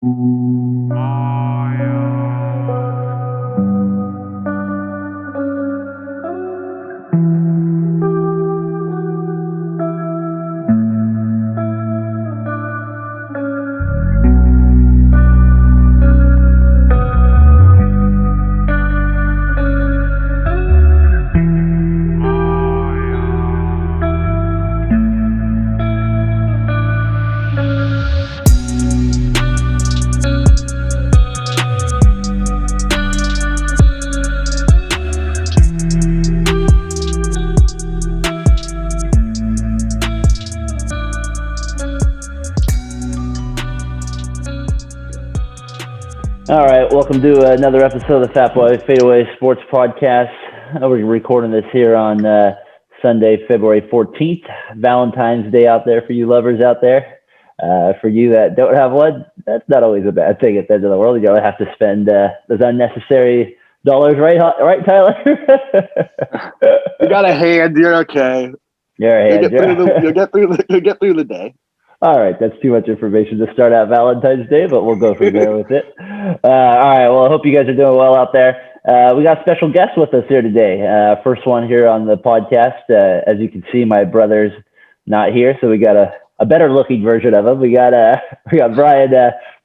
All right, welcome to another episode of the Fatboy Fadeaway Sports Podcast. We're recording this here on Sunday, February 14th. Valentine's Day out there for you lovers out there. For you that don't have one, that's not always a bad thing at the end of the world. You don't have to spend those unnecessary dollars, right, Tyler? You got a hand, you're okay. You're a hand. You'll get through the day. All right, that's too much information to start out Valentine's Day, but we'll go from there with it. All right, well, I hope you guys are doing well out there. We got special guests with us here today. First one here on the podcast. As you can see, my brother's not here, so we got a better looking version of him. We got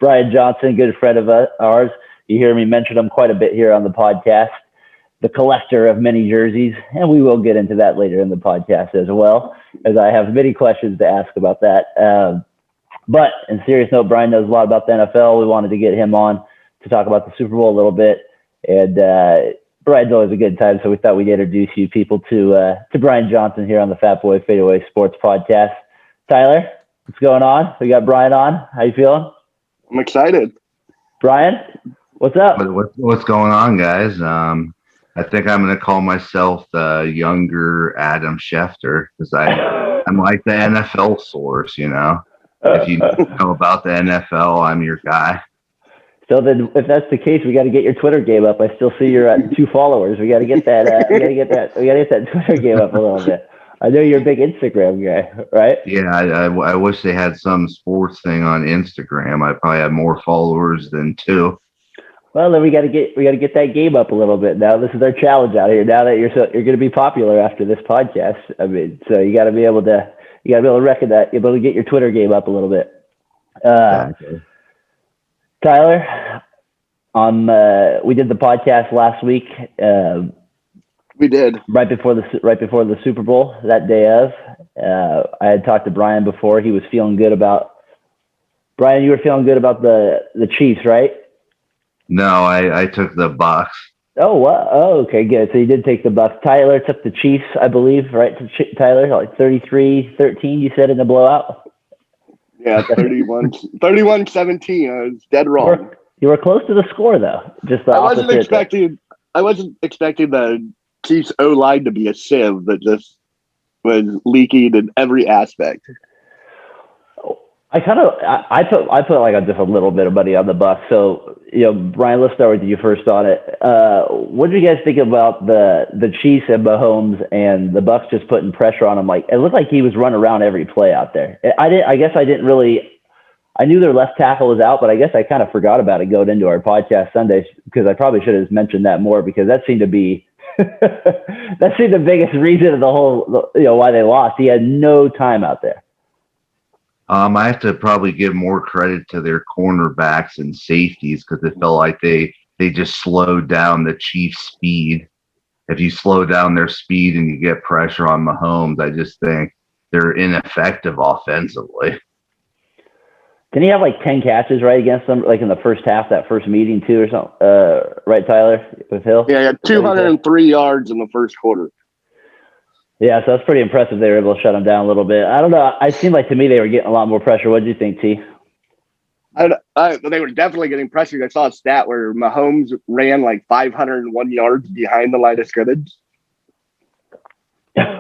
Brian Johnson, good friend of ours. You hear me mention him quite a bit here on the podcast. The collector of many jerseys, and we will get into that later in the podcast as well, as I have many questions to ask about that. But in serious note, Brian knows a lot about the NFL. We wanted to get him on to talk about the Super Bowl a little bit, and Brian's always a good time, so we thought we'd introduce you people to Brian Johnson here on the Fatboy Fadeaway Sports Podcast. Tyler, what's going on? We got Brian on. How you feeling? I'm excited. Brian, what's up? What's going on, guys? I think I'm going to call myself the younger Adam Schefter because I'm like the NFL source, you know. If you know about the NFL, I'm your guy. So then, if that's the case, we got to get your Twitter game up. I still see you're at 2 followers. We got to get that. We got to get that Twitter game up a little bit. I know you're a big Instagram guy, right? Yeah, I wish they had some sports thing on Instagram. I probably have more followers than 2. Well, then we got to get that game up a little bit. Now this is our challenge out here. Now that you're going to be popular after this podcast, I mean, so you got to be able to reckon that you're able to get your Twitter game up a little bit. Okay. Tyler, we did the podcast last week. We did right before the Super Bowl that day of. I had talked to Brian before. He was feeling good about. Brian, you were feeling good about the Chiefs, right? No, I took the Bucks. Oh, wow. Oh, okay, good. So you did take the Bucks. Tyler took the Chiefs, I believe, right? Tyler, like 33-13, you said in the blowout? Yeah, 31-17. I was dead wrong. You were close to the score, though. Just the opposite. I wasn't expecting the Chiefs O-line to be a sieve that just was leaking in every aspect. I put like just a little bit of money on the Bucks. So, Brian, let's start with you first on it. What did you guys think about the Chiefs and Mahomes and the Bucks just putting pressure on him? Like, it looked like he was running around every play out there. I knew their left tackle was out, but I guess I kind of forgot about it going into our podcast Sunday because I probably should have mentioned that more because that seemed to be the biggest reason of the whole, why they lost. He had no time out there. I have to probably give more credit to their cornerbacks and safeties because it felt like they just slowed down the Chiefs' speed. If you slow down their speed and you get pressure on Mahomes, I just think they're ineffective offensively. Didn't he have like 10 catches right against them, like in the first half, that first meeting too, or something? Right, Tyler, with Hill? Yeah, he had 203 yards in the first quarter. Yeah, so that's pretty impressive. They were able to shut them down a little bit. I don't know. It seemed like to me they were getting a lot more pressure. What did you think, T? They were definitely getting pressure. I saw a stat where Mahomes ran like 501 yards behind the line of scrimmage,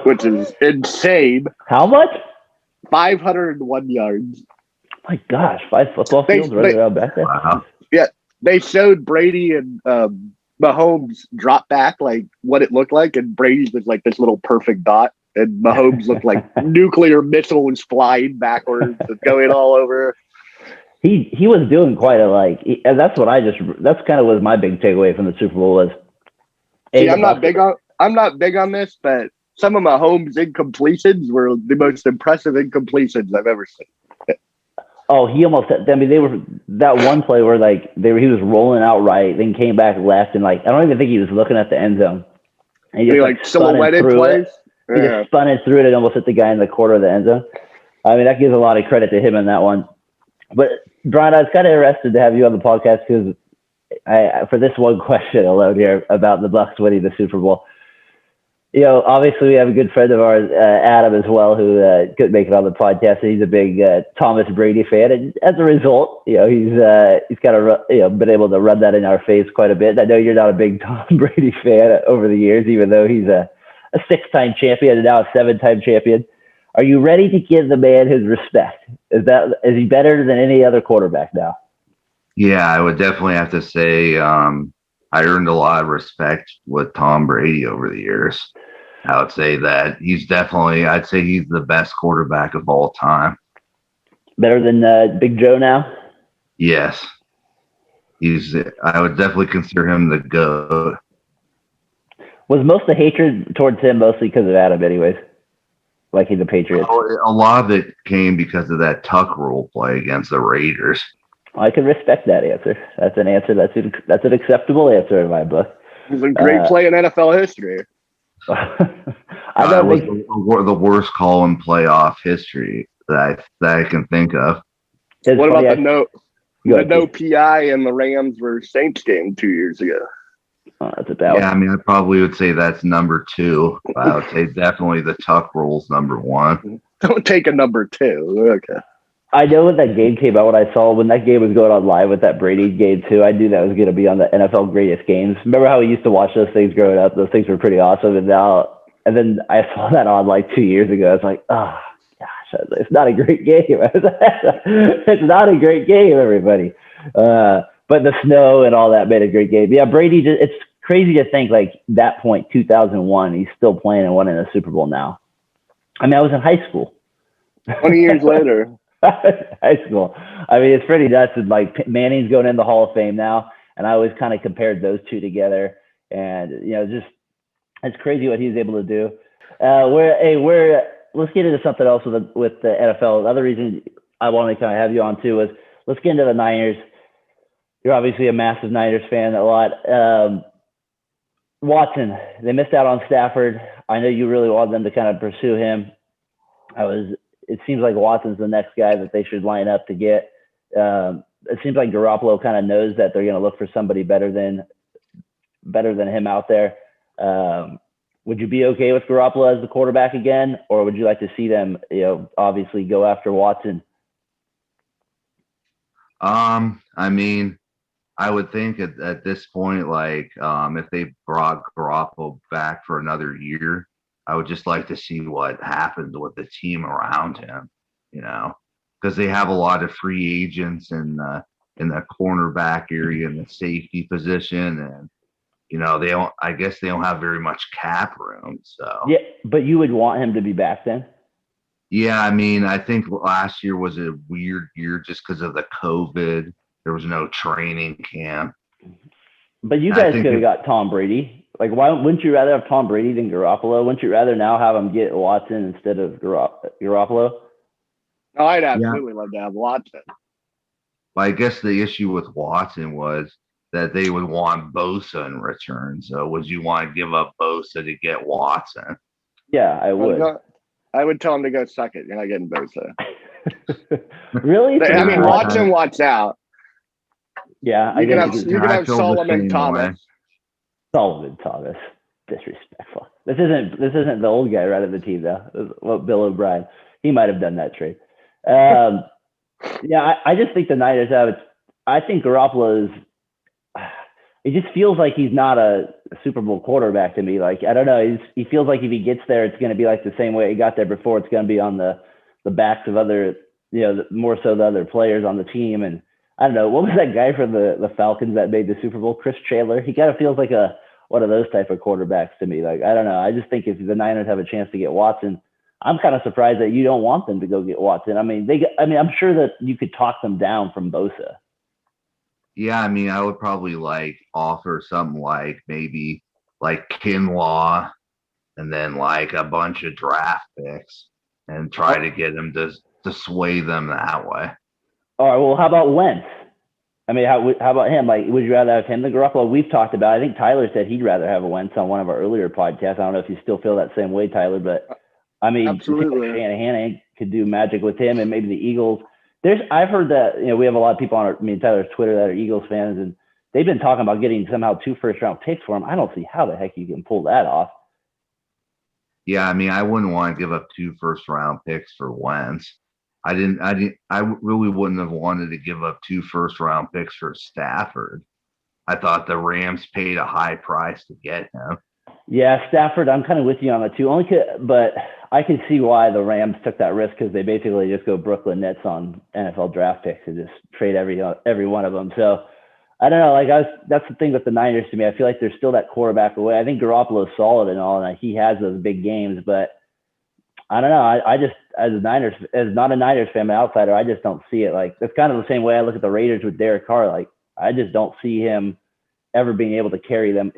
which is insane. How much? 501 yards. My gosh, 5 football fields running around back there. Wow. Yeah, they showed Brady and Mahomes drop back like what it looked like, and Brady was like this little perfect dot, and Mahomes looked like nuclear missile was flying backwards and going all over. he was doing quite a and that's kind of was my big takeaway from the Super Bowl was. See, I'm not big on this, but some of Mahomes' incompletions were the most impressive incompletions I've ever seen. Oh, he almost. I mean, they were that one play where he was rolling out right, then came back left, and I don't even think he was looking at the end zone. And he just silhouetted plays. He just spun it through it and almost hit the guy in the corner of the end zone. I mean, that gives a lot of credit to him in that one. But Brian, I was kind of interested to have you on the podcast because for this one question alone here about the Bucs winning the Super Bowl. Obviously we have a good friend of ours, Adam, as well, who couldn't make it on the podcast. He's a big Thomas Brady fan, and as a result, he's kind of been able to rub that in our face quite a bit. And I know you're not a big Tom Brady fan over the years, even though he's a 6-time champion and now a 7-time champion. Are you ready to give the man his respect? Is he better than any other quarterback now? Yeah, I would definitely have to say I earned a lot of respect with Tom Brady over the years. I would say that I'd say he's the best quarterback of all time. Better than Big Joe now? Yes. I would definitely consider him the GOAT. Was most of the hatred towards him mostly because of Adam anyways? Like he's a Patriot? A lot of it came because of that tuck rule play against the Raiders. I can respect that answer. That's an answer. That's an acceptable answer in my book. It was a great play in NFL history. I know the worst call in playoff history that I can think of. What about the no PI in the Rams versus Saints game 2 years ago? Oh, that's about. Yeah, I mean, I probably would say that's number 2. I would say definitely the tuck rule's number 1. Don't take a number 2. Okay. I know when that game came out, when that game was going on live with that Brady game too, I knew that was going to be on the NFL greatest games. Remember how we used to watch those things growing up? Those things were pretty awesome. And then I saw that on 2 years ago. I was like, oh gosh, it's not a great game. It's not a great game, everybody. But the snow and all that made a great game. Yeah, Brady, it's crazy to think that point, 2001, he's still playing and winning a Super Bowl now. I mean, I was in high school. 20 years later. High school. I mean, it's pretty nuts. Manning's going in the Hall of Fame now, and I always kind of compared those two together. And it's crazy what he's able to do. Let's get into something else with the NFL. Another reason I wanted to kind of have you on too was let's get into the Niners. You're obviously a massive Niners fan, a lot. Watson, they missed out on Stafford. I know you really wanted them to kind of pursue him. It seems like Watson's the next guy that they should line up to get. It seems like Garoppolo kind of knows that they're going to look for somebody better than him out there. Would you be okay with Garoppolo as the quarterback again, or would you like to see them, obviously go after Watson? I mean, I would think at this point, if they brought Garoppolo back for another year, I would just like to see what happens with the team around him, because they have a lot of free agents in the cornerback area and the safety position, and I guess they don't have very much cap room. So yeah, but you would want him to be back then. Yeah, I mean, I think last year was a weird year just because of the COVID. There was no training camp. But you guys could have got Tom Brady. Why wouldn't you rather have Tom Brady than Garoppolo? Wouldn't you rather now have him get Watson instead of Garoppolo? No, I'd absolutely love to have Watson. Well, I guess the issue with Watson was that they would want Bosa in return. So would you want to give up Bosa to get Watson? Yeah, I would. I would tell him to go suck it. You're not getting Bosa. Really? I mean, Watson wants out. Yeah, you can have Solomon Thomas. Solomon Thomas, disrespectful. This isn't the old guy running the team though. Bill O'Brien, he might have done that trade. Yeah, I just think the Niners have it. I think Garoppolo is. It just feels like he's not a Super Bowl quarterback to me. I don't know. He feels like if he gets there, it's going to be like the same way he got there before. It's going to be on the backs of other, more so the other players on the team. And I don't know, what was that guy from the Falcons that made the Super Bowl? Chris Chandler. He kind of feels like one of those type of quarterbacks to me. I don't know. I just think if the Niners have a chance to get Watson, I'm kind of surprised that you don't want them to go get Watson. I mean, I'm sure that you could talk them down from Bosa. Yeah, I mean, I would probably like offer something like maybe like Kinlaw and then like a bunch of draft picks and try to get them to sway them that way. All right. Well, how about Wentz? I mean, how about him? Like, would you rather have him than Garoppolo? We've talked about. I think Tyler said he'd rather have a Wentz on one of our earlier podcasts. I don't know if you still feel that same way, Tyler, but I mean, absolutely. Shanahan could do magic with him, and maybe the Eagles. I've heard that we have a lot of people on me and Tyler's Twitter that are Eagles fans, and they've been talking about getting somehow 2 first-round picks for him. I don't see how the heck you can pull that off. Yeah, I mean, I wouldn't want to give up 2 first-round picks for Wentz. I really wouldn't have wanted to give up 2 first-round picks for Stafford. I thought the Rams paid a high price to get him. Yeah, Stafford, I'm kind of with you on that too. But I can see why the Rams took that risk because they basically just go Brooklyn Nets on NFL draft picks and just trade every one of them. So I don't know. That's the thing with the Niners to me. I feel like there's still that quarterback away. I think Garoppolo is solid and all, and he has those big games, but I don't know. I just, as not a Niners fan, an outsider, I just don't see it. Like, it's kind of the same way I look at the Raiders with Derek Carr. Like, I just don't see him ever being able to carry them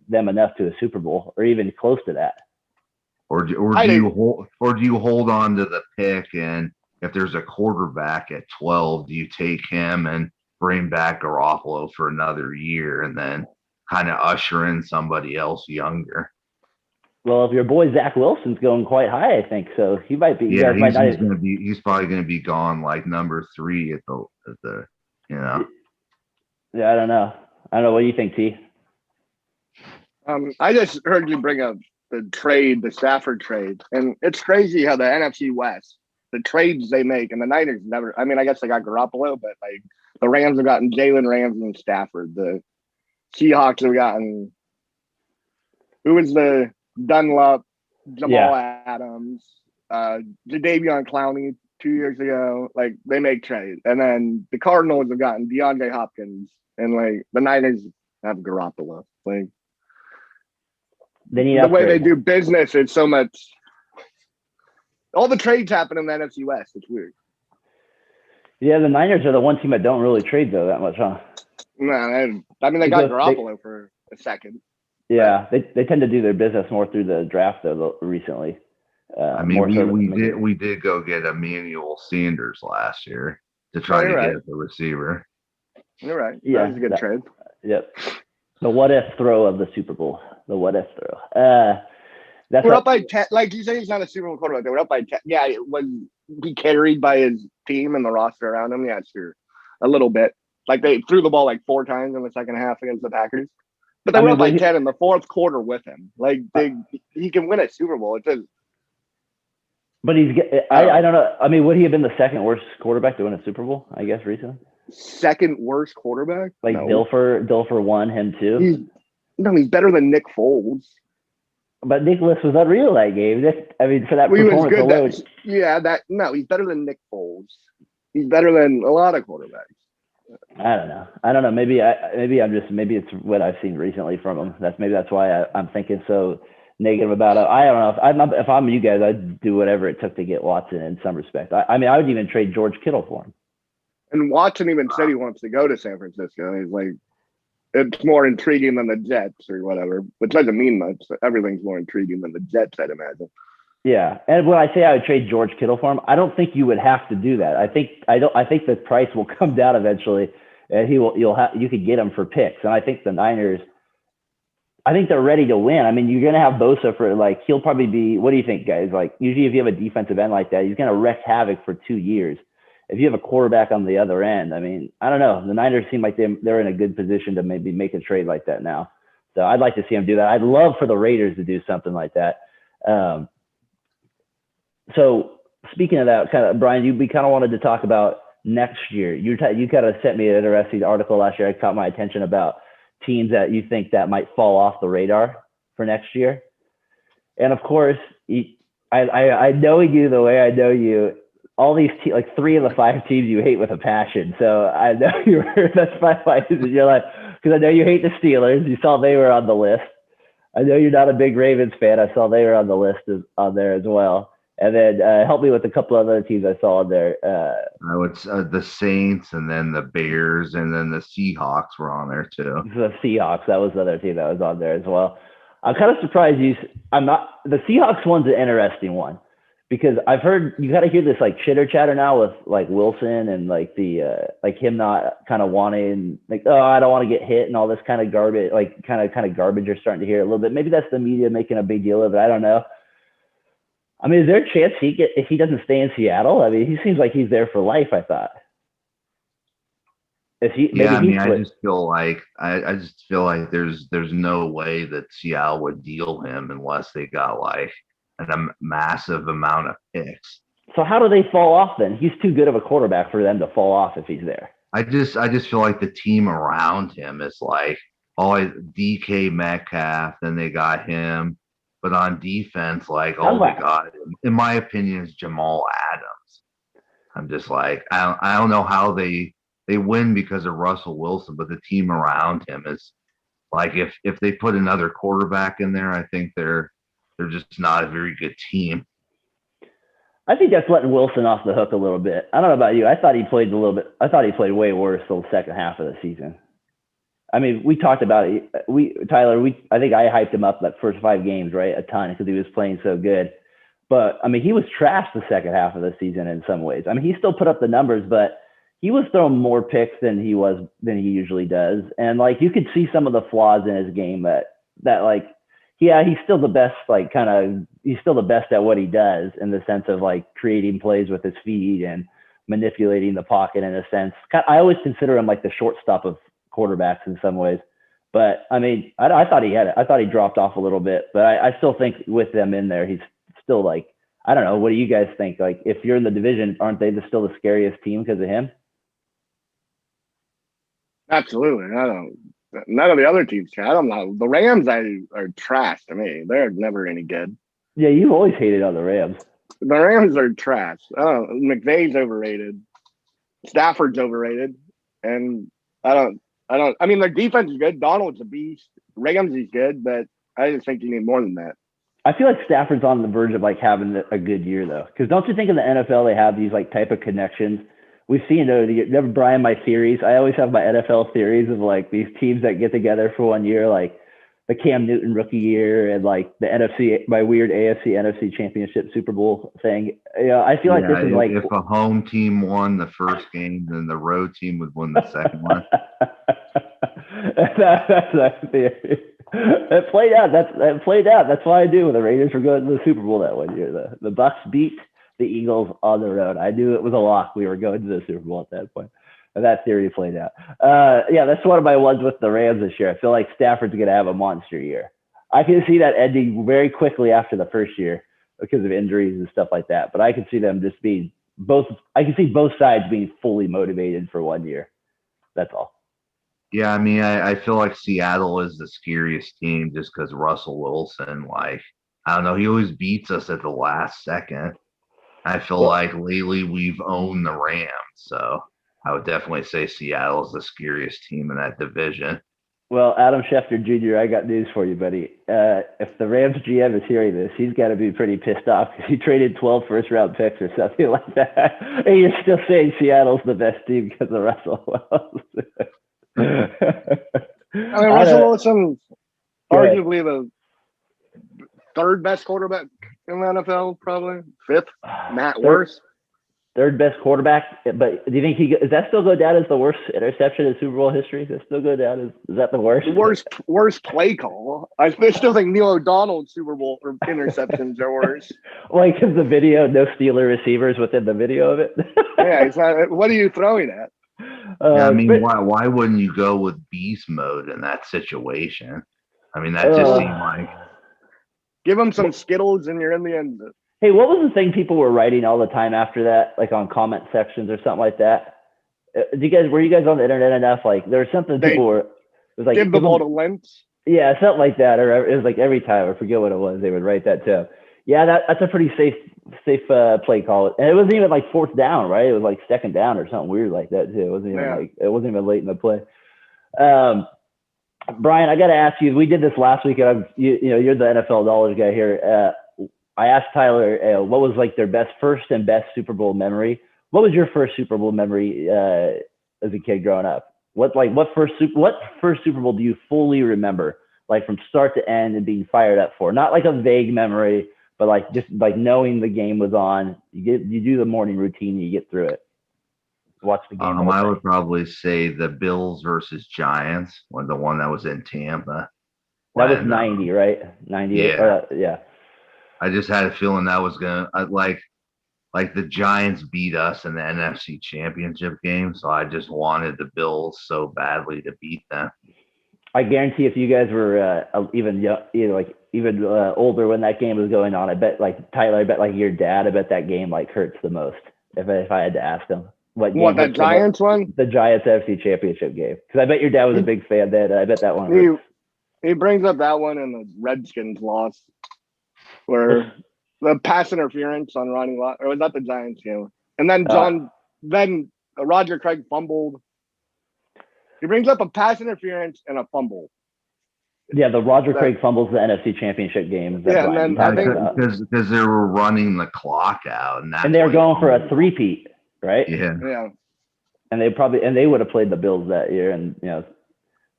enough to a Super Bowl or even close to that. Or do you hold on to the pick, and if there's a quarterback at 12, do you take him and bring back Garoppolo for another year and then kind of usher in somebody else younger? Well, if your boy Zach Wilson's going quite high, I think so. He might be. Yeah, he's probably going to be gone like number 3 at the. Yeah, I don't know. What do you think, T? I just heard you bring up the Stafford trade, and it's crazy how the NFC West, the trades they make, and the Niners never. I mean, I guess they got Garoppolo, but like the Rams have gotten Jalen Ramsey and Stafford. The Seahawks have gotten who was the Dunlop, Jamal Adams, Jadeveon Clowney 2 years ago. Like, they make trades, and then the Cardinals have gotten DeAndre Hopkins, and like the Niners have Garoppolo. Like, the way they do business is so much. All the trades happen in the NFC West. It's weird. Yeah, the Niners are the one team that don't really trade though that much, huh? No, I mean they got Garoppolo for a second. Yeah, they tend to do their business more through the draft though recently. I mean, we did go get Emmanuel Sanders last year to try to get the receiver. You're right. Yeah, that was a good trade. Yep. The what if throw of the Super Bowl. The what if throw. We're up by 10. Like you say, he's not a Super Bowl quarterback. They were up by 10. Yeah, was he carried by his team and the roster around him? Yeah, sure. A little bit. Like, they threw the ball like 4 times in the second half against the Packers. But they were up by 10 in the fourth quarter with him. Like, he can win a Super Bowl. It's just. But I don't know. I mean, would he have been the second worst quarterback to win a Super Bowl, I guess, recently? Second worst quarterback? Like, no. Dilfer won him too? He's better than Nick Foles. But Nicholas was unreal that game. For that performance alone. He's better than Nick Foles. He's better than a lot of quarterbacks. I don't know. Maybe it's what I've seen recently from him. That's why I'm thinking so negative about it. I don't know. If I'm you guys, I'd do whatever it took to get Watson in some respect. I mean, I would even trade George Kittle for him. And Watson even said he wants to go to San Francisco. He's like, it's more intriguing than the Jets or whatever, which doesn't mean much. Everything's more intriguing than the Jets, I'd imagine. Yeah, and when I say I would trade George Kittle for him, I don't think you would have to do that. I think the price will come down eventually, and you could get him for picks. And I think the Niners, I think they're ready to win. I mean, you're gonna have Bosa for like he'll probably be. What do you think, guys? Like usually, if you have a defensive end like that, he's gonna wreak havoc for 2 years. If you have a quarterback on the other end, I mean, I don't know. The Niners seem like they're in a good position to maybe make a trade like that now. So I'd like to see them do that. I'd love for the Raiders to do something like that. So speaking of that, kind of Brian, we kind of wanted to talk about next year. You kind of sent me an interesting article last year. It caught my attention about teams that you think that might fall off the radar for next year. And of course, I know you the way I know you. All these like 3 of the 5 teams you hate with a passion. So I know that's why you're like, because I know you hate the Steelers. You saw they were on the list. I know you're not a big Ravens fan. I saw they were on the list on there as well. And then help me with a couple other teams I saw on there. It's the Saints, and then the Bears, and then the Seahawks were on there too. The Seahawks, that was the other team that was on there as well. I'm kind of surprised the Seahawks one's an interesting one because I've heard you got to hear this like chitter chatter now with like Wilson and like the like him not kind of wanting like, oh, I don't want to get hit and all this kind of garbage, like kind of garbage you're starting to hear a little bit. Maybe that's the media making a big deal of it. I don't know. I mean, is there a chance if he doesn't stay in Seattle? I mean, he seems like he's there for life, I thought. I just feel like there's no way that Seattle would deal him unless they got like a massive amount of picks. So how do they fall off then? He's too good of a quarterback for them to fall off if he's there. I just feel like the team around him is like DK Metcalf, then they got him. But on defense, like, oh my God, in my opinion, is Jamal Adams. I'm just like, I don't know how they win because of Russell Wilson, but the team around him is like, if they put another quarterback in there, I think they're just not a very good team. I think that's letting Wilson off the hook a little bit. I don't know about you. I thought he played way worse the second half of the season. I mean, we talked about it. I think I hyped him up that first 5 games, right? A ton because he was playing so good. But I mean, he was trashed the second half of the season in some ways. I mean, he still put up the numbers, but he was throwing more picks than he usually does. And like, you could see some of the flaws in his game that like, yeah, he's still the best, like he's still the best at what he does in the sense of like creating plays with his feet and manipulating the pocket in a sense. I always consider him like the shortstop of quarterbacks in some ways, but I mean, I thought he had it. I thought he dropped off a little bit, but I still think with them in there, he's still like, I don't know. What do you guys think? Like, if you're in the division, aren't they still the scariest team because of him? Absolutely. None of the other teams can. I don't know. The Rams are trash to me. They're never any good. Yeah, you've always hated on the Rams. The Rams are trash. McVay's overrated. Stafford's overrated, and I mean, their defense is good. Donald's a beast. Ramsey's good, but I just think you need more than that. I feel like Stafford's on the verge of like having a good year though, because don't you think in the NFL they have these like type of connections? We've seen never Brian my theories. I always have my NFL theories of like these teams that get together for 1 year, like the Cam Newton rookie year and like the NFC, my weird AFC NFC championship Super Bowl thing. I feel like this is like if a home team won the first game, then the road team would win the second one. That's theory. It played out. That played out. That's why I do when the Raiders were going to the Super Bowl that 1 year. The Bucks beat the Eagles on the road. I knew it was a lock. We were going to the Super Bowl at that point. And that theory played out. Yeah, that's one of my ones with the Rams this year. I feel like Stafford's going to have a monster year. I can see that ending very quickly after the first year because of injuries and stuff like that. But I can see them just being I can see both sides being fully motivated for 1 year. That's all. Yeah, I mean, I feel like Seattle is the scariest team just because Russell Wilson, like, I don't know, he always beats us at the last second. I feel like lately we've owned the Rams, so I would definitely say Seattle is the scariest team in that division. Well, Adam Schefter Jr., I got news for you, buddy. If the Rams GM is hearing this, he's got to be pretty pissed off because he traded 12 first-round picks or something like that. And you're still saying Seattle's the best team because of Russell Wilson. I mean, Russell Wilson's arguably the third best quarterback in the NFL, probably fifth. Matt Worst. Third best quarterback, but do you think does that still go down as the worst interception in Super Bowl history? Does that still go down as is that the worst? Worst play call. I still think Neil O'Donnell's Super Bowl interceptions are worse. Like because the video, no Steeler receivers within the video of it. Yeah, exactly. What are you throwing at? I mean, why wouldn't you go with beast mode in that situation? I mean, that just seemed like give them some Skittles and you're in the end. Hey, what was the thing people were writing all the time after that, like on comment sections or something like that? Were you guys on the internet enough? Like, there was something people were. It was like give the ball to Lentz. Yeah, something like that, or it was like every time I forget what it was, they would write that too. Yeah, that's a pretty safe play call, and it wasn't even like fourth down, right? It was like second down or something weird like that too. It wasn't even late in the play. Brian, I got to ask you. We did this last week, and you're the NFL knowledge guy here. I asked Tyler what was like their first and best Super Bowl memory. What was your first Super Bowl memory as a kid growing up? What first Super Bowl do you fully remember, like from start to end and being fired up for? Not like a vague memory, but like just like knowing the game was on. You do the morning routine, and you get through it. Watch the game. I would probably say the Bills versus Giants, the one that was in Tampa. That was 90, right? 98. Yeah. Yeah. I just had a feeling that was gonna like the Giants beat us in the NFC Championship game, so I just wanted the Bills so badly to beat them. I guarantee if you guys were even older when that game was going on, I bet like Tyler, I bet like your dad, I bet that game like hurts the most. If I had to ask him what the Giants one, the Giants NFC Championship game, because I bet your dad was a big fan then. I bet that one hurts. He brings up that one and the Redskins loss, where the pass interference on Ronnie Lott, or was that the Giants game? And then then Roger Craig fumbled. He brings up a pass interference and a fumble. Yeah, the Roger Craig fumbles the NFC Championship game. Yeah, and then I think because they were running the clock out, and they were going for a three-peat, right? Yeah. And they would have played the Bills that year, and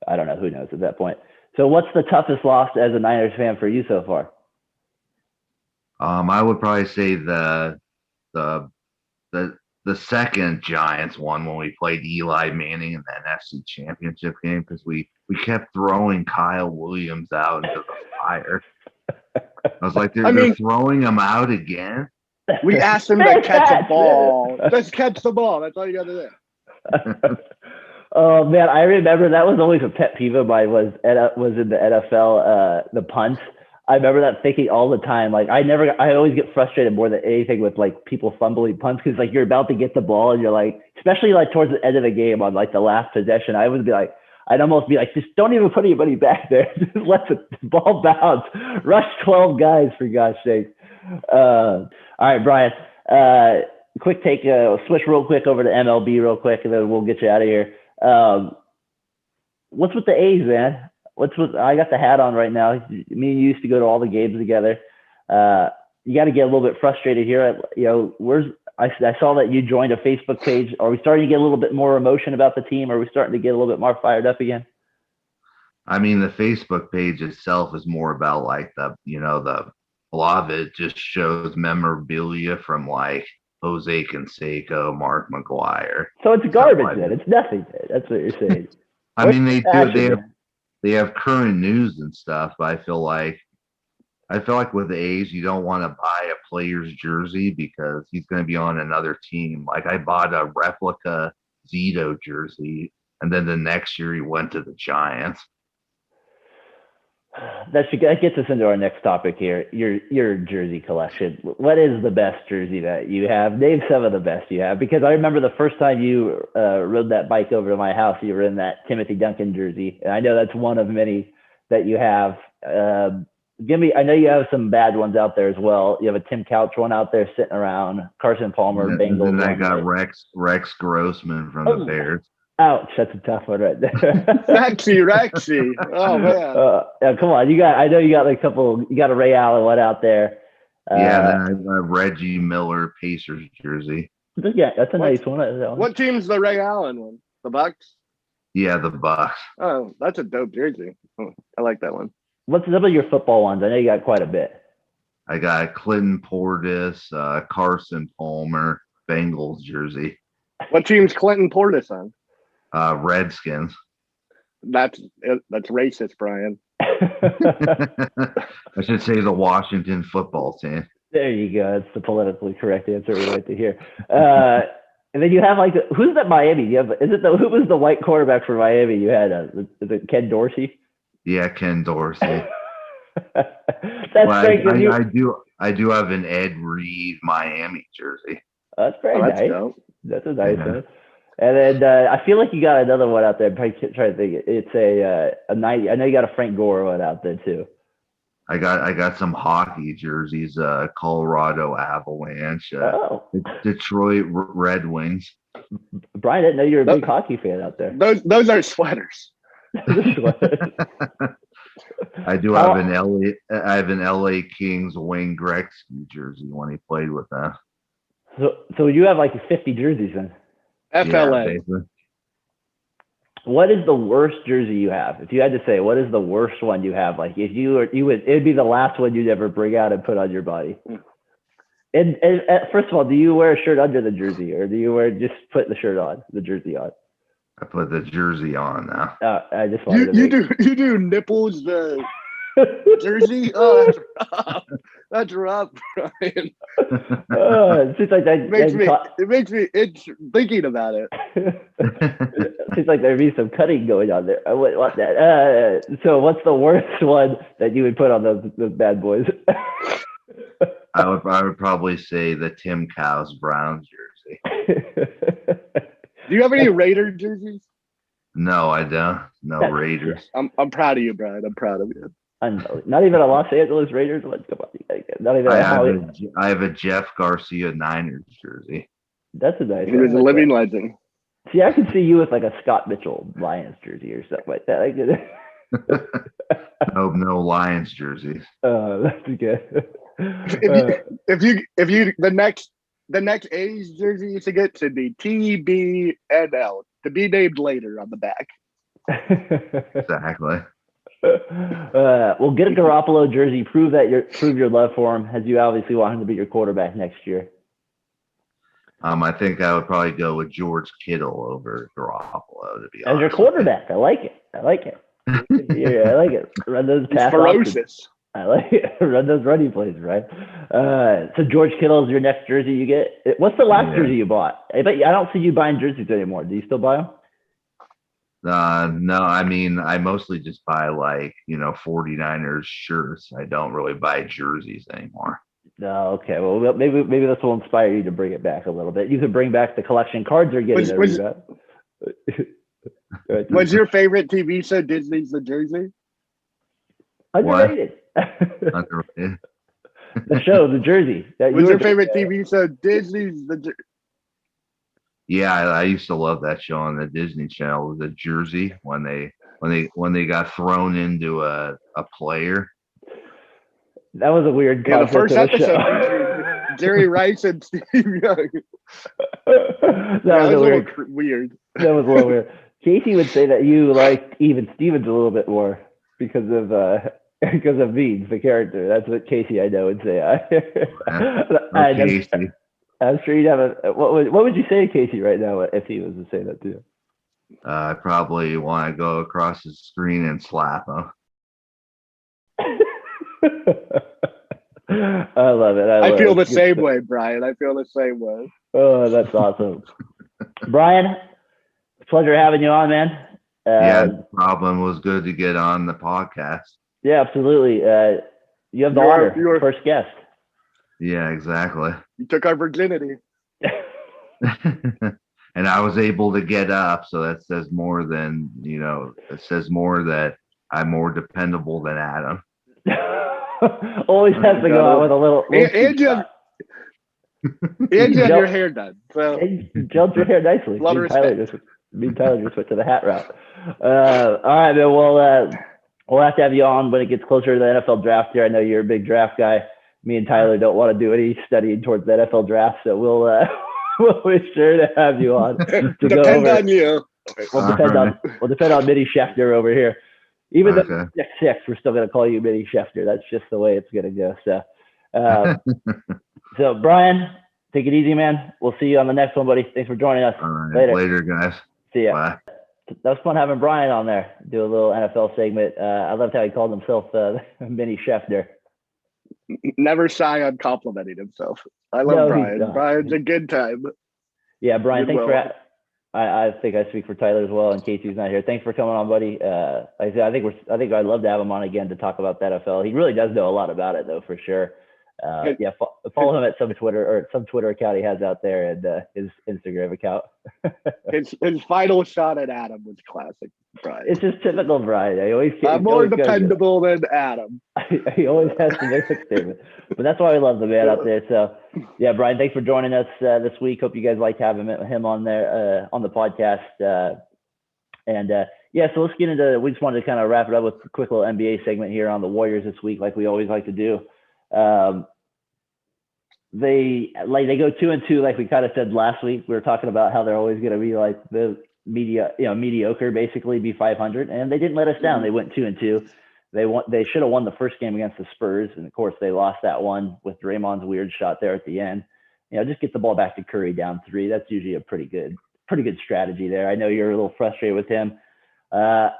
I don't know, who knows at that point. So, what's the toughest loss as a Niners fan for you so far? I would probably say the second Giants one when we played Eli Manning in the NFC Championship game, because we kept throwing Kyle Williams out into the fire. I was like, they're throwing him out again. We asked him to catch a ball. Just catch the ball. That's all you got to do. Oh man, I remember that was always a pet peeve of mine was in the NFL, the punts. I remember that thinking all the time. Like I always get frustrated more than anything with like people fumbling punts, because like you're about to get the ball and you're like, especially like towards the end of the game on like the last possession, I'd almost be like, just don't even put anybody back there. Just let the ball bounce. Rush 12 guys, for God's sake. All right, Brian. Quick take. Switch real quick over to MLB real quick, and then we'll get you out of here. What's with the A's, man? I got the hat on right now. Me and you used to go to all the games together. You got to get a little bit frustrated here. I saw that you joined a Facebook page. Are we starting to get a little bit more emotion about the team? Are we starting to get a little bit more fired up again? I mean, the Facebook page itself is more about like a lot of it just shows memorabilia from like Jose Canseco, Mark McGwire. So it's garbage then. It's nothing. That's what you're saying. I mean, they have current news and stuff, but I feel like with the A's, you don't want to buy a player's jersey because he's going to be on another team. Like I bought a replica Zito jersey, and then the next year he went to the Giants. That gets us into our next topic here. Your jersey collection. What is the best jersey that you have? Name some of the best you have, because I remember the first time you rode that bike over to my house, you were in that Timothy Duncan jersey, and I know that's one of many that you have. I know you have some bad ones out there as well. You have a Tim Couch one out there sitting around. Carson Palmer, Bengals. And then I got Rex Grossman from the Bears. Ouch, that's a tough one right there. Rexy. Oh man. Yeah, come on. I know you got a couple. You got a Ray Allen one out there. Then I got Reggie Miller Pacers jersey. Yeah, that's a nice one. What team's the Ray Allen one? The Bucks? Yeah, the Bucks. Oh, that's a dope jersey. Oh, I like that one. What's some of your football ones? I know you got quite a bit. I got Clinton Portis, Carson Palmer, Bengals jersey. What team's Clinton Portis on? Redskins. That's racist, Brian. I should say the Washington football team. There you go. That's the politically correct answer we like to hear. And then you have like who's that Miami? Who was the white quarterback for Miami? You had is it Ken Dorsey? Yeah, Ken Dorsey. That's great. I do have an Ed Reed Miami jersey. That's very nice. Dope. That's a nice one. And then I feel like you got another one out there. I'm trying to think. It's a 90. I know you got a Frank Gore one out there too. I got some hockey jerseys. Colorado Avalanche. Detroit Red Wings. Brian, I didn't know you were a big hockey fan out there. Those are sweaters. I do have an LA Kings Wayne Gretzky jersey when he played with them. So you have like 50 jerseys then? FLA. Yeah, What is the worst jersey you have? If you had to say, what is the worst one you have? Like if it'd be the last one you'd ever bring out and put on your body. And first of all, do you wear a shirt under the jersey, or do you just put the jersey on? I put the jersey on now. I just wanted you do nipples the jersey? Oh, that's rough, Brian. It seems like It makes me itch thinking about it. It seems like there'd be some cutting going on there. I wouldn't want that. So what's the worst one that you would put on those bad boys? I would probably say the Tim Cow's Browns jersey. Do you have any Raider jerseys? No, I don't. No Raiders. I'm proud of you, Brian. I'm proud of you. Not even a Los Angeles Raiders. Let's go. Not even. I have a Jeff Garcia Niners jersey. That's a nice. He was a living legend. See, I could see you with like a Scott Mitchell Lions jersey or something like that. No Lions jerseys. Oh, that's good. If you the next A's jersey you should get should be TBNL, to be named later on the back. Exactly. Well, get a Garoppolo jersey. Prove your love for him, as you obviously want him to be your quarterback next year. I think I would probably go with George Kittle over Garoppolo, to be honest. As your quarterback, I like it. Yeah, I like it. Run those pass ferocious. I like it. Run those running plays, right? So George Kittle is your next jersey you get. What's the last jersey you bought? I don't see you buying jerseys anymore. Do you still buy them? No, I mean, I mostly just buy 49ers shirts. I don't really buy jerseys anymore. No, okay. Well, maybe this will inspire you to bring it back a little bit. You could bring back the collection cards you're getting. What's your favorite TV show? Disney's The Jersey? Underrated. Underrated. The show, The Jersey. What's your favorite TV show? Disney's The Jersey. Yeah, I used to love that show on the Disney Channel, The Jersey, when they got thrown into a player. That was a weird concept. Yeah, the first episode featured Jerry Rice and Steve Young. That was a little weird. That was a little weird. Casey would say that you liked Even Stevens a little bit more because of Beans, the character. That's what Casey I know would say. I'm sure you'd have what would you say to Casey right now if he was to say that to you? I probably want to go across the screen and slap him. I love it. I feel the same way, Brian. I feel the same way. Oh, that's awesome. Brian, it's a pleasure having you on, man. No problem. It was good to get on the podcast. Yeah, absolutely. You have the honor, your first guest. Yeah, exactly. You took our virginity. And I was able to get up, so that says more than, it says more that I'm more dependable than Adam. Always has to go out with a little and you have your hair done. So gelled your hair nicely. Me and Tyler just went to the hat route. All right, man. We'll have to have you on when it gets closer to the NFL draft here. I know you're a big draft guy. Me and Tyler don't want to do any studying towards the NFL draft, so we'll be sure to have you on. Depend on you. We'll depend on Mitty Schefter over here. Even though 6'6", we're still going to call you Mitty Schefter. That's just the way it's going to go. So, so Brian, take it easy, man. We'll see you on the next one, buddy. Thanks for joining us. All right, later, guys. See ya. Bye. That was fun having Brian on there. Do a little NFL segment. I loved how he called himself Mitty Schefter. Never shy on complimenting himself. I love Brian. Brian's a good time. Yeah, Brian, thanks for. I think I speak for Tyler as well, in case he's not here. Thanks for coming on, buddy. Like I said, I think I'd love to have him on again to talk about the NFL. He really does know a lot about it, though, for sure. Follow him at some Twitter account he has out there, and his Instagram account. his final shot at Adam was classic, Brian. It's just typical Brian. I'm more dependable than Adam. He always has to make a statement, but that's why we love the man out there. So, yeah, Brian, thanks for joining us this week. Hope you guys liked having him on there on the podcast. And Yeah, so let's get into. We just wanted to kind of wrap it up with a quick little NBA segment here on the Warriors this week, like we always like to do. They go 2-2, like we kind of said last week. We were talking about how they're always going to be like the mediocre, basically be 500, and they didn't let us down. They went 2-2. They should have won the first game against the Spurs, and of course they lost that one with Draymond's weird shot there at the end. Just get the ball back to Curry down 3. That's usually a pretty good strategy there. I know you're a little frustrated with him. I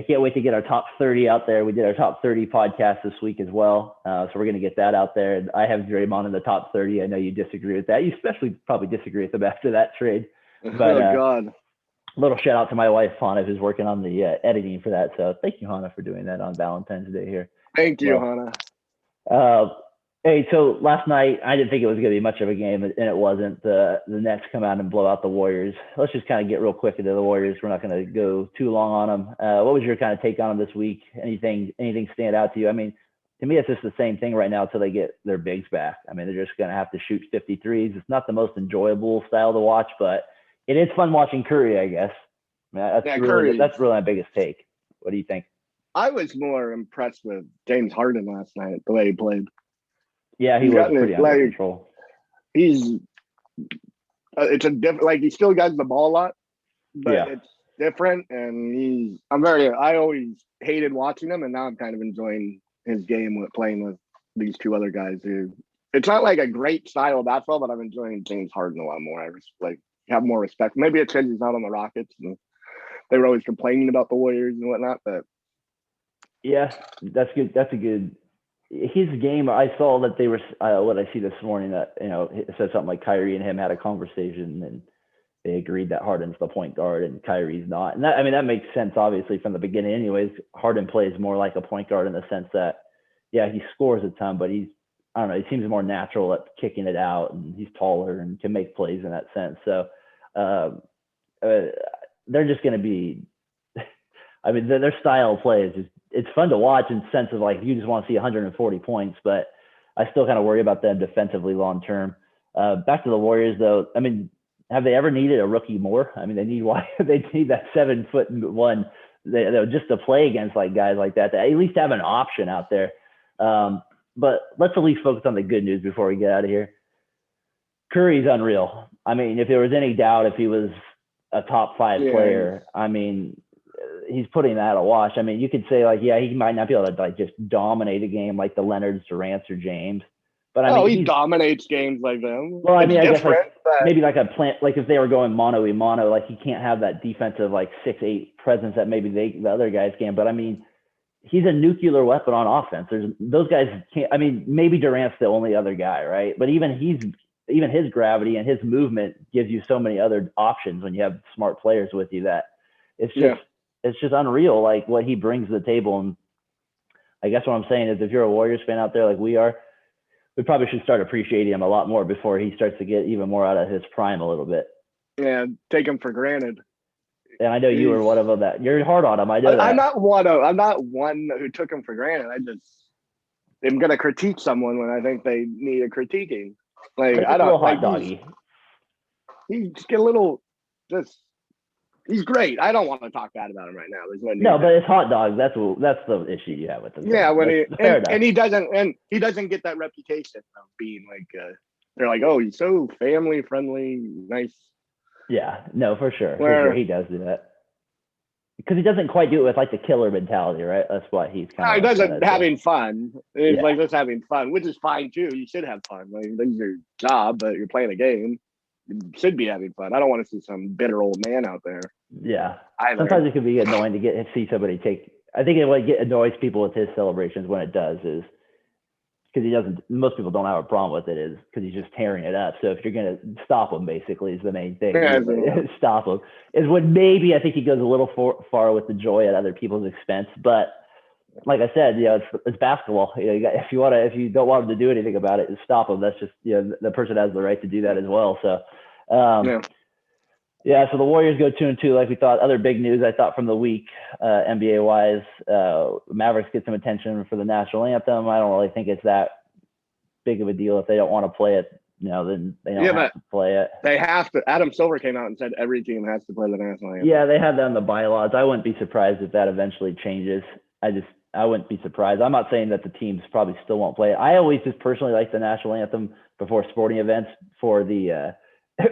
can't wait to get our top 30 out there. We did our top 30 podcast this week as well. So we're going to get that out there. I have Draymond in the top 30. I know you disagree with that. You especially probably disagree with him after that trade. But, God. Little shout out to my wife, Hannah, who's working on the editing for that. So thank you, Hannah, for doing that on Valentine's Day here. Thank you, Hannah. Hey, so last night, I didn't think it was going to be much of a game, and it wasn't. The Nets come out and blow out the Warriors. Let's just kind of get real quick into the Warriors. We're not going to go too long on them. What was your kind of take on them this week? Anything stand out to you? I mean, to me, it's just the same thing right now until they get their bigs back. I mean, they're just going to have to shoot 53s. It's not the most enjoyable style to watch, but it is fun watching Curry, I guess. That's really my biggest take. What do you think? I was more impressed with James Harden last night, the way he played. Yeah, he was pretty under control. It's a different, like he still got the ball a lot, but it's different. And I always hated watching him, and now I'm kind of enjoying his game with playing with these two other guys who, it's not like a great style of basketball, but I'm enjoying James Harden a lot more. I have more respect. Maybe it's because he's not on the Rockets, and they were always complaining about the Warriors and whatnot, but yeah, that's good. That's a good. His game, I saw that they were, what I see this morning, that, it said something like Kyrie and him had a conversation and they agreed that Harden's the point guard and Kyrie's not. And that makes sense, obviously, from the beginning. Anyways, Harden plays more like a point guard in the sense that, he scores a ton, but he seems more natural at kicking it out, and he's taller and can make plays in that sense. So they're just going to be, their style of play is just, it's fun to watch in the sense of like, you just want to see 140 points, but I still kind of worry about them defensively long term. Back to the Warriors though. I mean, have they ever needed a rookie more? I mean, they need that 7'1" just to play against like guys like that, to at least have an option out there. But let's at least focus on the good news before we get out of here. Curry's unreal. I mean, if there was any doubt if he was a top 5 player, I mean, he's putting that a wash. I mean, you could say like, he might not be able to like just dominate a game like the Leonards, Durant's, or James. But I mean, he dominates games like them. Well, I mean, I guess maybe like like if they were going mano a mano, like he can't have that defensive like 6'8" presence that maybe the other guys can. But I mean, he's a nuclear weapon on offense. Those guys can't. I mean, maybe Durant's the only other guy, right? But even his gravity and his movement gives you so many other options when you have smart players with you that it's just. It's just unreal, like what he brings to the table. And I guess what I'm saying is, if you're a Warriors fan out there like we are, we probably should start appreciating him a lot more before he starts to get even more out of his prime a little bit. Yeah, take him for granted. And I know you were one of them that you're hard on him. I know that. I'm not one who took him for granted. I'm going to critique someone when I think they need a critiquing. Like, I don't hot doggy. He's a little he's great. I don't want to talk bad about him right now. No, but it's hot dog. That's the issue you have with him. Yeah, and he doesn't get that reputation of being like they're like, oh, he's so family friendly, nice. Yeah, no, for sure. He does do that because he doesn't quite do it with like the killer mentality, right? That's why he's kind of. He doesn't having fun. It's like just having fun, which is fine too. You should have fun. Like this is your job, but you're playing a game. Should be having fun. I don't want to see some bitter old man out there. Yeah. Sometimes it can be annoying to see somebody take. I think it annoys people with his celebrations when it does is because he doesn't. Most people don't have a problem with it is because he's just tearing it up. So if you're gonna stop him, basically is the main thing. Stop him is when maybe I think he goes a little far with the joy at other people's expense. But like I said, it's basketball. If you don't want him to do anything about it, just stop him. That's just the person has the right to do that as well. So. So the Warriors go 2-2 like we thought. Other big news I thought from the week, NBA wise, Mavericks get some attention for the national anthem. I don't really think it's that big of a deal if they don't want to play it. then they don't have to play it. They have to. Adam Silver came out and said every team has to play the national anthem. Yeah, they had that in the bylaws. I wouldn't be surprised if that eventually changes. I wouldn't be surprised. I'm not saying that the teams probably still won't play it. I always just personally like the national anthem before sporting events for the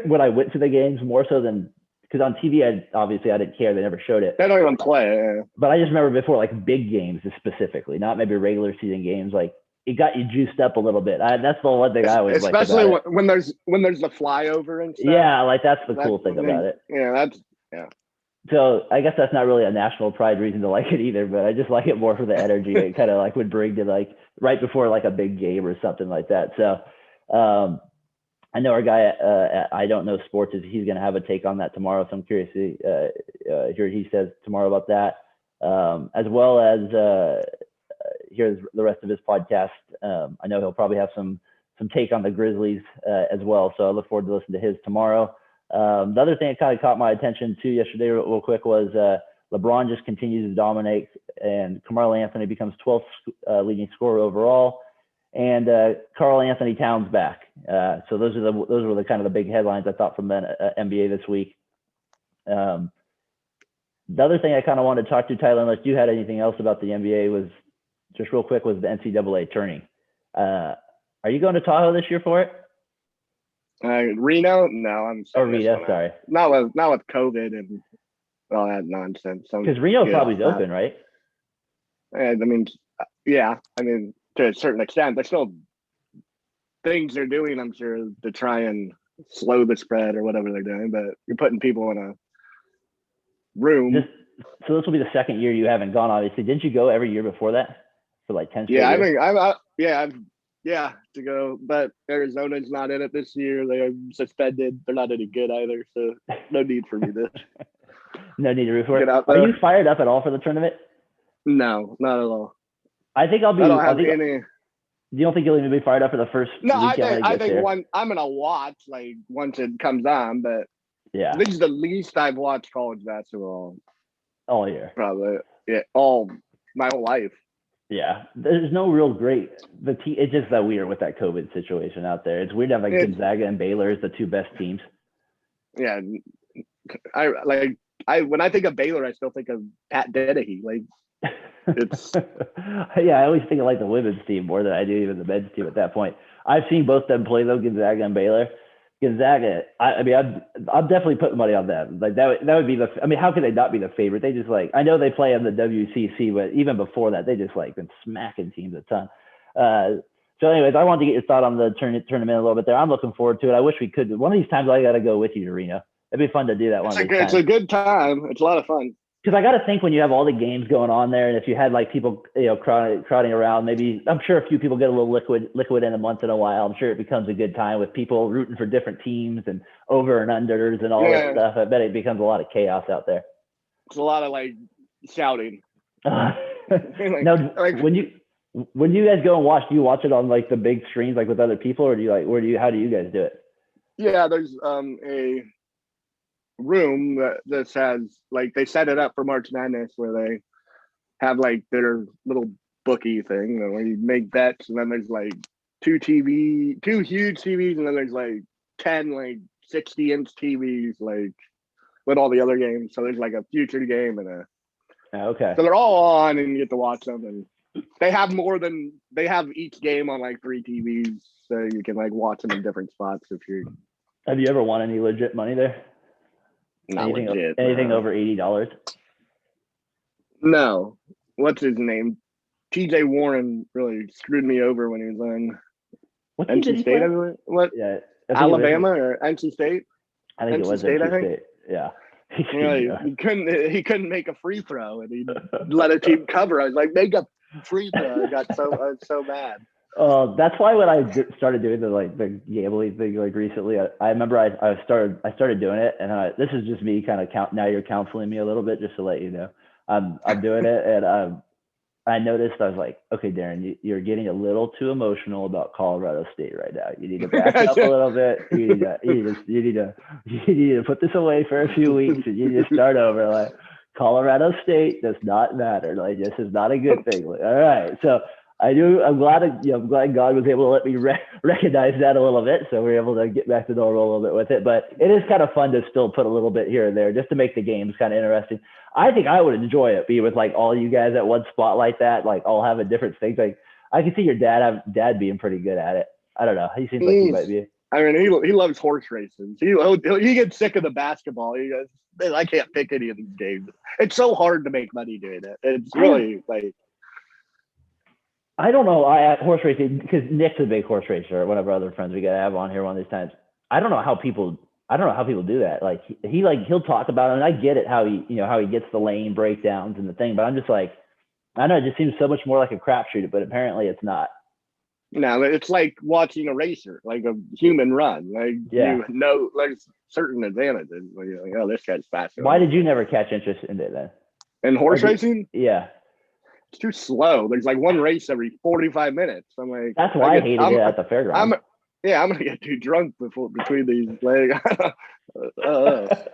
when I went to the games more so than because on TV, I didn't care. They never showed it. They don't even play it. Yeah. But I just remember before, like big games specifically, not maybe regular season games, like it got you juiced up a little bit. That's the one thing I always like about it. Especially when there's the flyover and stuff. Yeah, like that's the cool thing about it. Yeah, So I guess that's not really a national pride reason to like it either, but I just like it more for the energy it kind of like would bring to like right before like a big game or something like that. So I know our guy at I Don't Know Sports he's going to have a take on that tomorrow. So I'm curious to hear what he says tomorrow about that, as well as hear the rest of his podcast. I know he'll probably have some take on the Grizzlies as well. So I look forward to listening to his tomorrow. The other thing that kind of caught my attention too yesterday real quick was LeBron just continues to dominate and Carmelo Anthony becomes 12th leading scorer overall and Karl Anthony Towns back. So those were the kind of the big headlines I thought from the NBA this week. The other thing I kind of wanted to talk to Tyler, unless you had anything else about the NBA, was just real quick was the NCAA tourney. Are you going to Tahoe this year for it? Reno? No, I'm sorry. Reno, sorry. Not with COVID and all that nonsense. Because Reno probably open, right? I mean, yeah. I mean, to a certain extent, there's still things they're doing, I'm sure, to try and slow the spread or whatever they're doing. But you're putting people in a room. So this will be the second year you haven't gone, obviously. Didn't you go every year before that for like 10 Yeah, years? to go, but Arizona's not in it this year. They are suspended. They're not any good either, so no need for me to. No need to root for it. Are you fired up at all for the tournament? No, not at all. I think I'll be. I don't have any. You don't think you'll even be fired up for the first? No, I think I'm gonna watch like once it comes on, but yeah, this is the least I've watched college basketball all year. Probably, all my whole life. Yeah, there's no real great. It's just that weird with that COVID situation out there. It's weird to have like Gonzaga and Baylor as the two best teams. Yeah, when I think of Baylor, I still think of Pat Dennehy. Like it's yeah, I always think of like the women's team more than I do even the men's team at that point. I've seen both them play though, Gonzaga and Baylor. Gonzaga, I mean, I'm definitely putting money on them. Like that would be I mean, how could they not be the favorite? They just I know they play in the WCC, but even before that, they just been smacking teams a ton. So anyways, I wanted to get your thought on the tournament a little bit there. I'm looking forward to it. I wish we could. One of these times I got to go with you to Reno. It'd be fun to do that one. It's a good time. It's a lot of fun. Because I got to think when you have all the games going on there, and if you had like people, crowding around, maybe I'm sure a few people get a little liquid in a once in a while. I'm sure it becomes a good time with people rooting for different teams and over and unders and all that stuff. I bet it becomes a lot of chaos out there. It's a lot of shouting. Now, when you guys go and watch, do you watch it on like the big screens like with other people, or how do you guys do it? Yeah, there's a room that has they set it up for March Madness where they have their little bookie thing where you make bets, and then there's two huge TVs, and then there's 10 60-inch TVs with all the other games. So there's a future game and okay. So they're all on, and you get to watch them, and they have each game on 3 TVs, so you can watch them in different spots if you're. Have you ever won any legit money there? Anything over $80? No. What's his name? TJ Warren really screwed me over when he was on NC State. What? Yeah. Alabama or NC State? I think it was NC State. Yeah. He couldn't make a free throw, and he let a team cover. I was like, make a free throw. I was so mad. That's why when I started doing the gambling thing recently, I remember I started doing it, and this is just me kind of now you're counseling me a little bit just to let you know I'm doing it, and I noticed I was like, okay, Darren, you're getting a little too emotional about Colorado State right now. You need to back up a little bit. You need to put this away for a few weeks, and you need to start over. Colorado State does not matter. This is not a good thing. All right, so. I do. I'm glad God was able to let me recognize that a little bit, so we were able to get back to normal a little bit with it. But it is kind of fun to still put a little bit here and there, just to make the games kind of interesting. I think I would enjoy it, be with like all you guys at one spot like that, like all having different things. Like I can see your dad being pretty good at it. I don't know. He seems like he might be. I mean, he loves horse races. He gets sick of the basketball. He goes, "Man, I can't pick any of these games. It's so hard to make money doing it. It's really like." I don't know. Horse racing, because Nick's a big horse racer. One of our other friends we got to have on here one of these times. I don't know how people do that. Like he'll talk about it, and I get it how he gets the lane breakdowns and the thing, but I'm just like, I don't know, it just seems so much more like a crapshoot, but apparently it's not. No, it's like watching a racer, like a human run. Like there's certain advantages. Like, you're like, oh, this guy's faster. Why did you never catch interest in it then? In horse racing? Yeah. It's too slow. There's like one race every 45 minutes. I'm like, that's why I hated it at the fairground. I'm gonna get too drunk between these legs. But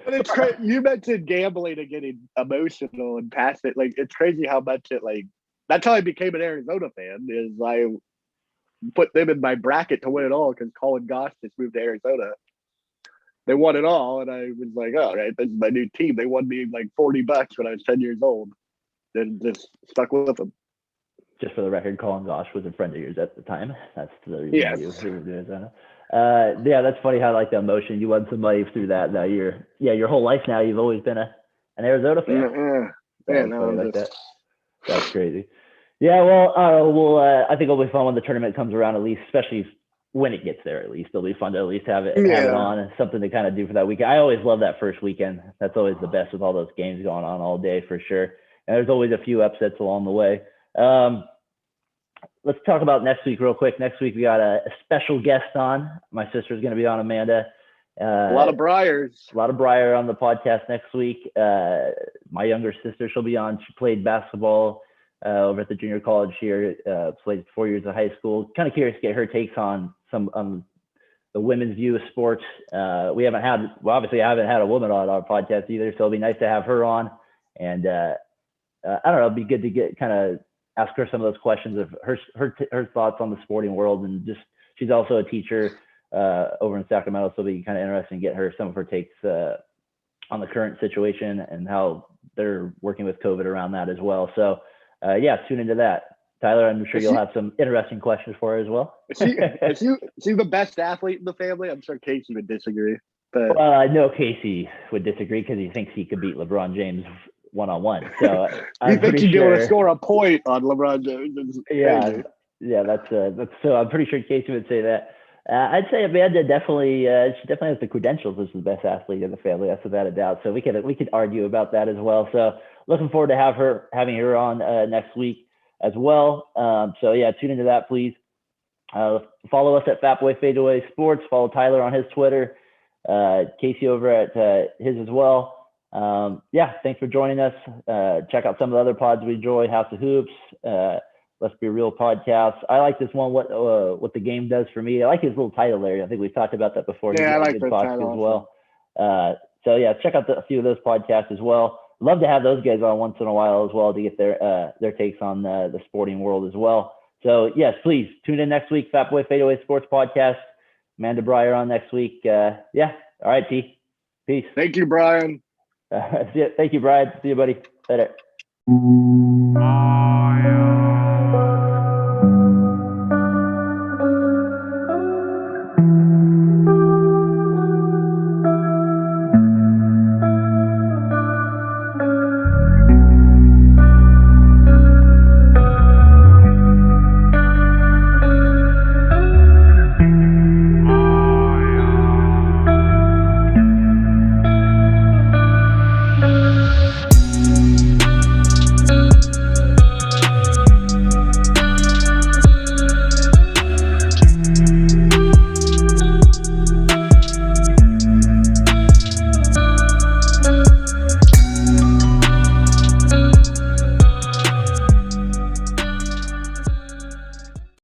it's crazy. You mentioned gambling and getting emotional and past it. Like it's crazy how much it like. That's how I became an Arizona fan. Is I put them in my bracket to win it all because Colin Goss just moved to Arizona. They won it all, and I was like, "Oh, right, this is my new team." They won me like $40 when I was 10 years old. And just stuck with them. Just for the record, Colin Gosh was a friend of yours at the time. That's the reason you were doing Arizona. That's funny how like the emotion you won somebody through that. Now your whole life now you've always been an Arizona fan. That's crazy. Yeah, well, I think it'll be fun when the tournament comes around, at least, especially when it gets there. At least it'll be fun to at least have it on and something to kind of do for that weekend. I always love that first weekend. That's always the best with all those games going on all day for sure. And there's always a few upsets along the way. Let's talk about next week real quick. Next week, we got a special guest on. My sister's going to be on, Amanda. A lot of Briars. A lot of Briar on the podcast next week. My younger sister, she'll be on. She played basketball over at the junior college here, played 4 years of high school. Kind of curious to get her takes on some the women's view of sports. Obviously I haven't had a woman on our podcast either, so it'll be nice to have her on. And I don't know, it'd be good to get kind of ask her some of those questions of her thoughts on the sporting world, and just she's also a teacher over in Sacramento, so it'll be kind of interesting to get her some of her takes on the current situation and how they're working with COVID around that as well. So tune into that. Tyler, I'm sure you'll have some interesting questions for her as well. Is she the best athlete in the family? I'm sure Casey would disagree. But I know Casey would disagree because he thinks he could beat LeBron James one-on-one. So you think she'd be able to score a point on LeBron James? That's so. I'm pretty sure Casey would say that. I'd say Amanda definitely. She definitely has the credentials as the best athlete in the family. That's without a doubt. So we could argue about that as well. So looking forward to having her on next week as well. Tune into that, please. Follow us at Fatboy Fadeaway Sports. Follow Tyler on his Twitter. Casey over at his as well. Thanks for joining us. Check out some of the other pods we enjoy. House of Hoops, Let's Be Real podcast. I like this one. What the game does for me. I like his little title there. I think we've talked about that before. Yeah, I like the title as well. Check out a few of those podcasts as well. Love to have those guys on once in a while as well to get their takes on the sporting world as well. So yes, please tune in next week. Fatboy Fadeaway Sports Podcast. Amanda Briar on next week. All right, T. Peace. Thank you, Brian. Thank you, Brian. See you, buddy. Later.